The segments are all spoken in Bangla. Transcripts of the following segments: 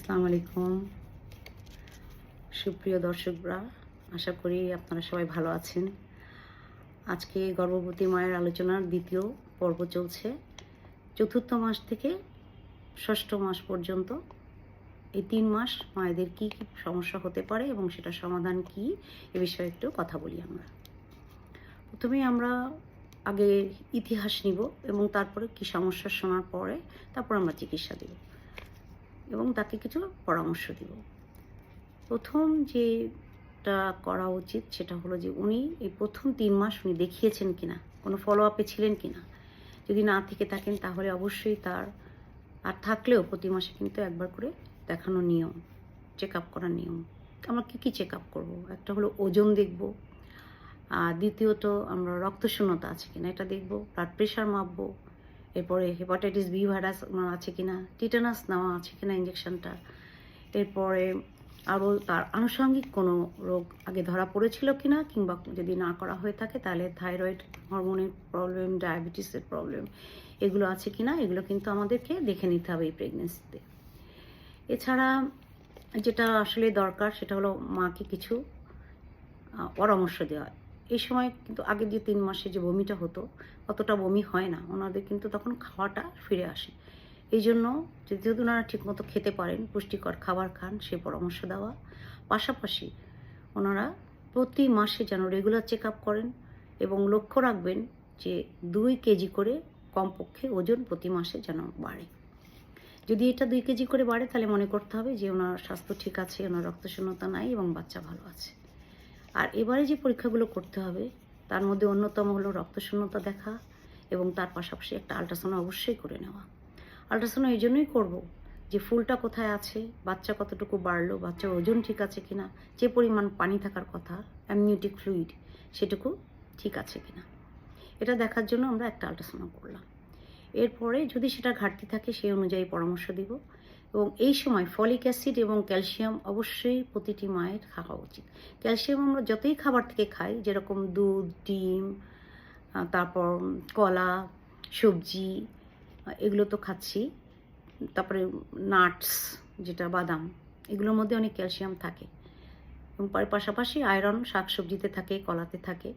আসসালামু আলাইকুম সুপ্রিয় দর্শকরা, আশা করি আপনারা সবাই ভালো আছেন। আজকে গর্ভবতী মায়ের আলোচনার দ্বিতীয় পর্ব চলছে। চতুর্থ মাস থেকে ষষ্ঠ মাস পর্যন্ত এই 3 মাস মায়েদের কি কি সমস্যা হতে পারে এবং সেটা সমাধান কি, এ বিষয়ে একটু কথা বলি। প্রথমে আমরা আগে ইতিহাস নিব এবং তারপরে কি সমস্যা শোনার পরে তারপর আমরা চিকিৎসা দেব এবং তাকে কিছু পরামর্শ দিব। প্রথম যেটা করা উচিত সেটা হলো যে উনি এই প্রথম 3 মাস উনি দেখিয়েছেন কিনা, কোনো ফলো আপে ছিলেন কিনা। যদি না থেকে থাকেন তাহলে অবশ্যই তার আর থাকলেও প্রতি মাসে কিন্তু একবার করে দেখানো নিয়ম, চেক আপ করার নিয়ম। আমরা কী চেক আপ করবো? একটা হলো ওজন দেখব, আর দ্বিতীয়ত আমরা রক্তশূন্যতা আছে কিনা এটা দেখব, ব্লাড প্রেশার মাপবো, এরপরে হেপাটাইটিস বি ভাইরাস আছে কিনা, টিটানাস নেওয়া আছে কিনা ইঞ্জেকশনটা, এরপরে আরও তার আনুষঙ্গিক কোনো রোগ আগে ধরা পড়েছিল কিনা, কিংবা যদি না করা হয়ে থাকে তাহলে থাইরয়েড হরমোনের প্রবলেম, ডায়াবেটিসের প্রবলেম এগুলো আছে কিনা, এগুলো কিন্তু আমাদেরকে দেখে নিতে হবে এই প্রেগনেন্সিতে। এছাড়া যেটা আসলে দরকার সেটা হলো মাকে কিছু পরামর্শ দেওয়া। এই সময় কিন্তু আগের যে 3 মাসে যে বমিটা হতো অতটা বমি হয় না, ওনাদের কিন্তু তখন খাওয়াটা ফিরে আসে। এই জন্য যদি ওনারা ঠিকমতো খেতে পারেন, পুষ্টিকর খাবার খান, সে পরামর্শ দেওয়া। পাশাপাশি ওনারা প্রতি মাসে যেন রেগুলার চেক আপ করেন এবং লক্ষ্য রাখবেন যে 2 কেজি করে কমপক্ষে ওজন প্রতি মাসে যেন বাড়ে। যদি এটা 2 কেজি করে বাড়ে তাহলে মনে করতে হবে যে ওনার স্বাস্থ্য ঠিক আছে, ওনার রক্তশূন্যতা নাই এবং বাচ্চা ভালো আছে। আর এবারে যে পরীক্ষাগুলো করতে হবে তার মধ্যে অন্যতম হলো রক্তশূন্যতা দেখা এবং তার পাশাপাশি একটা আল্ট্রাসাউন্ড অবশ্যই করে নেওয়া। আল্ট্রাসাউন্ড এই জন্যই করবো যে ফুলটা কোথায় আছে, বাচ্চা কতটুকু বাড়লো, বাচ্চার ওজন ঠিক আছে কিনা, যে পরিমাণ পানি থাকার কথা অ্যামনিওটিক ফ্লুইড সেটুকু ঠিক আছে কিনা, এটা দেখার জন্য আমরা একটা আল্ট্রাসাউন্ড করলাম। এরপরে যদি সেটা ঘাটতি থাকে সেই অনুযায়ী পরামর্শ দিব। এবং এই সময় ফলিক অ্যাসিড এবং ক্যালসিয়াম অবশ্যই প্রতিটি মায়ের খাওয়া উচিত। ক্যালসিয়াম আমরা যতই খাবার থেকে খাই, যেরকম দুধ, ডিম, তারপর কলা, সবজি, এগুলো তো খাচ্ছি, তারপরে নাটস যেটা বাদাম, এগুলোর মধ্যে অনেক ক্যালসিয়াম থাকে এবং পাশাপাশি আয়রন শাকসবজিতে থাকে, কলাতে থাকে।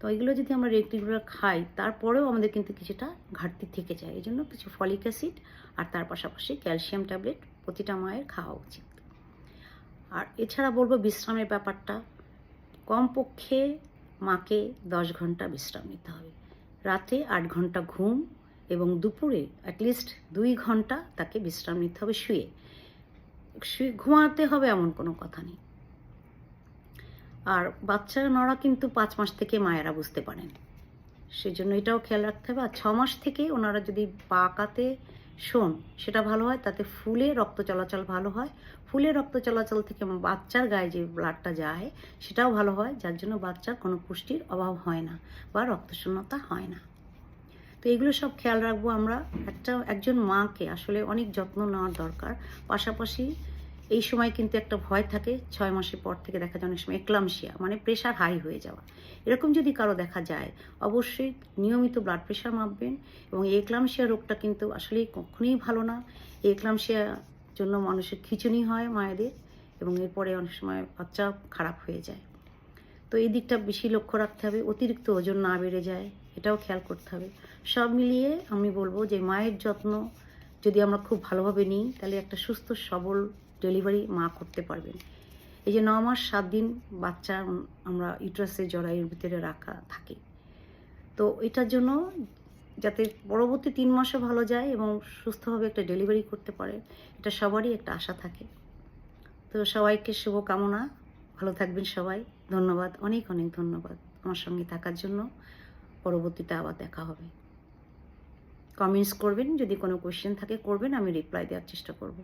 তো এগুলো যদি আমরা রেগুলার খাই তারপরেও আমাদের কিন্তু কিছুটা ঘাটতি থেকে যায়। এই জন্য কিছু ফলিক অ্যাসিড আর তার পাশাপাশি ক্যালসিয়াম ট্যাবলেট প্রতিটা মায়ের খাওয়া উচিত। আর এছাড়া বলবো বিশ্রামের ব্যাপারটা, কমপক্ষে মাকে 10 ঘন্টা বিশ্রাম নিতে হবে, রাতে 8 ঘন্টা ঘুম এবং দুপুরে অ্যাটলিস্ট 2 ঘন্টা তাকে বিশ্রাম নিতে হবে শুয়ে। ঘুমাতে হবে এমন কোনো কথা নেই। আর বাচ্চা নড়া কিন্তু 5 মাস থেকে মায়েরা বুঝতে পারেন, সেজন্য এটাও খেয়াল রাখতে হবে। আর 6 মাস থেকে ওনারা যদি পাকাতে শোন সেটা ভালো হয়, তাতে ফুলে রক্ত চলাচল ভালো হয়। ফুলে রক্ত চলাচল থেকে বাচ্চার গায়ে যে ব্লাডটা যায় সেটাও ভালো হয়, যার জন্য বাচ্চার কোনো পুষ্টির অভাব হয় না বা রক্তশূন্যতা হয় না। তো এগুলো সব খেয়াল রাখবো আমরা। একজন মাকে আসলে অনেক যত্ন নেওয়ার দরকার। পাশাপাশি এই সময় কিন্তু একটা ভয় থাকে, 6 মাসের পর থেকে দেখা যায় অনেক সময় এক্লামশিয়া মানে প্রেশার হাই হয়ে যাওয়া, এরকম যদি কারো দেখা যায় অবশ্যই নিয়মিত ব্লাড প্রেশার মাপবেন। এবং এই এক্লামশিয়া রোগটা কিন্তু আসলেই কখনোই ভালো না। এই এক্লামশিয়ার জন্য মানুষের খিঁচুনি হয় মায়েদের এবং এরপরে অনেক সময় বাচ্চা খারাপ হয়ে যায়। তো এই দিকটা বেশি লক্ষ্য রাখতে হবে, অতিরিক্ত ওজন না বেড়ে যায় এটাও খেয়াল করতে হবে। সব মিলিয়ে আমি বলবো যে মায়ের যত্ন যদি আমরা খুব ভালোভাবে নিই তাহলে একটা সুস্থ সবল ডেলিভারি মা করতে পারবেন। এই যে 9 মাস 7 দিন বাচ্চা আমরা ইউট্রাসে জরায়ুর ভিতরে রাখা থাকে, তো এটার জন্য যাতে পরবর্তী 3 মাসও ভালো যায় এবং সুস্থভাবে একটা ডেলিভারি করতে পারে, এটা সবারই একটা আশা থাকে। তো সবাইকে শুভকামনা, ভালো থাকবেন সবাই। ধন্যবাদ, অনেক অনেক ধন্যবাদ আমার সঙ্গে থাকার জন্য। পরবর্তীতে আবার দেখা হবে। কমেন্টস করবেন, যদি কোনো কোয়েশ্চেন থাকে করবেন, আমি রিপ্লাই দেওয়ার চেষ্টা করব।